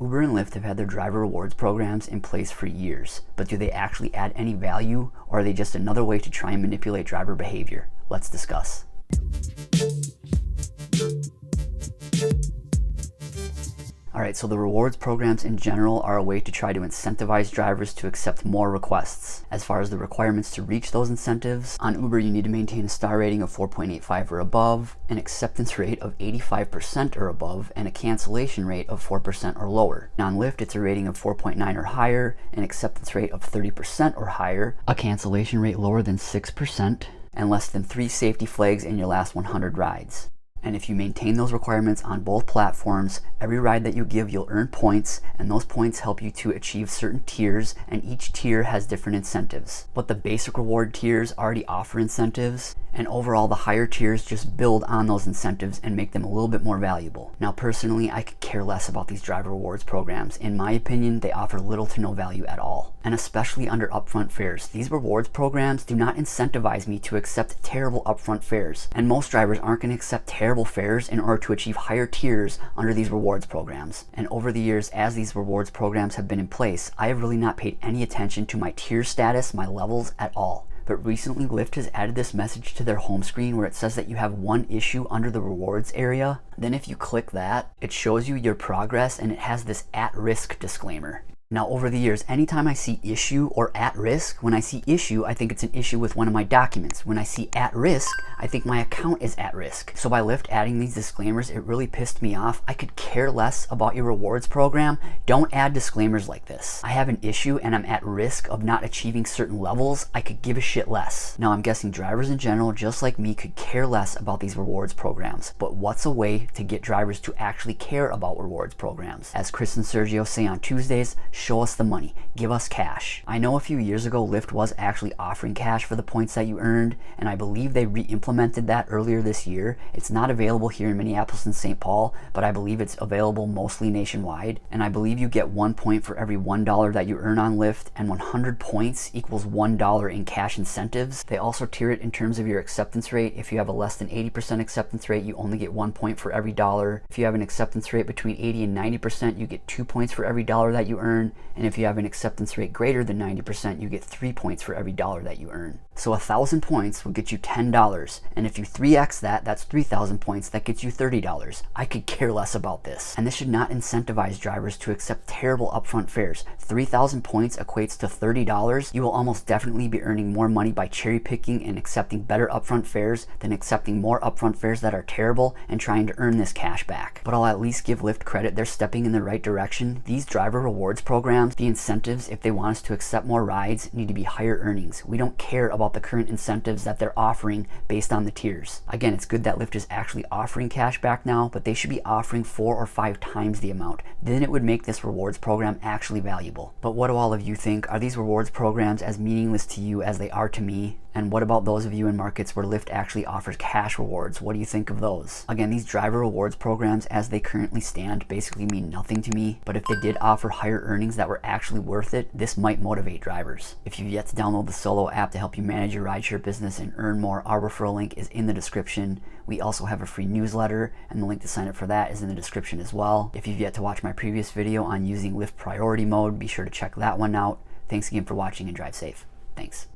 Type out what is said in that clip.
Uber and Lyft have had their driver rewards programs in place for years, but do they actually add any value, or are they just another way to try and manipulate driver behavior? Let's discuss. Alright, so the rewards programs in general are a way to try to incentivize drivers to accept more requests. As far as the requirements to reach those incentives, on Uber you need to maintain a star rating of 4.85 or above, an acceptance rate of 85% or above, and a cancellation rate of 4% or lower. On Lyft it's a rating of 4.9 or higher, an acceptance rate of 30% or higher, a cancellation rate lower than 6%, and less than 3 safety flags in your last 100 rides. And if you maintain those requirements on both platforms, every ride that you give you'll earn points, and those points help you to achieve certain tiers, and each tier has different incentives. But the basic reward tiers already offer incentives, and overall the higher tiers just build on those incentives and make them a little bit more valuable. Now personally, I could care less about these driver rewards programs. In my opinion, they offer little to no value at all. And especially under upfront fares. These rewards programs do not incentivize me to accept terrible upfront fares, and most drivers aren't going to accept terrible fares in order to achieve higher tiers under these rewards programs. And over the years, as these rewards programs have been in place, I have really not paid any attention to my tier status, my levels at all. But recently Lyft has added this message to their home screen where it says that you have one issue under the rewards area. Then if you click that, it shows you your progress and it has this at-risk disclaimer. Now over the years, anytime I see issue or at risk, when I see issue, I think it's an issue with one of my documents. When I see at risk, I think my account is at risk. So by Lyft adding these disclaimers, it really pissed me off. I could care less about your rewards program. Don't add disclaimers like this. I have an issue and I'm at risk of not achieving certain levels. I could give a shit less. Now I'm guessing drivers in general, just like me, could care less about these rewards programs. But what's a way to get drivers to actually care about rewards programs? As Chris and Sergio say on Tuesdays, show us the money, give us cash. I know a few years ago Lyft was actually offering cash for the points that you earned, and I believe they re-implemented that earlier this year. It's not available here in Minneapolis and St. Paul, but I believe it's available mostly nationwide, and I believe you get 1 point for every $1 that you earn on Lyft, and 100 points equals $1 in cash incentives. They also tier it in terms of your acceptance rate. If you have a less than 80% acceptance rate, you only get 1 point for every dollar. If you have an acceptance rate between 80 and 90%, you get 2 points for every dollar that you earn. And if you have an acceptance rate greater than 90%, you get 3 points for every dollar that you earn. So 1,000 points will get you $10. And if you 3x that, that's 3,000 points, that gets you $30. I could care less about this. And this should not incentivize drivers to accept terrible upfront fares. 3,000 points equates to $30. You will almost definitely be earning more money by cherry picking and accepting better upfront fares than accepting more upfront fares that are terrible and trying to earn this cash back. But I'll at least give Lyft credit. They're stepping in the right direction. These driver rewards programs, the incentives, if they want us to accept more rides, need to be higher earnings. We don't care about the current incentives that they're offering based on the tiers. Again, it's good that Lyft is actually offering cash back now, but they should be offering 4 or 5 times the amount. Then it would make this rewards program actually valuable. But what do all of you think? Are these rewards programs as meaningless to you as they are to me? And what about those of you in markets where Lyft actually offers cash rewards? What do you think of those? Again, these driver rewards programs as they currently stand basically mean nothing to me, but if they did offer higher earnings that were actually worth it, this might motivate drivers. If you've yet to download the Solo app to help you manage your rideshare business and earn more, our referral link is in the description. We also have a free newsletter, and the link to sign up for that is in the description as well. If you've yet to watch my previous video on using Lyft priority mode, be sure to check that one out. Thanks again for watching and drive safe. Thanks.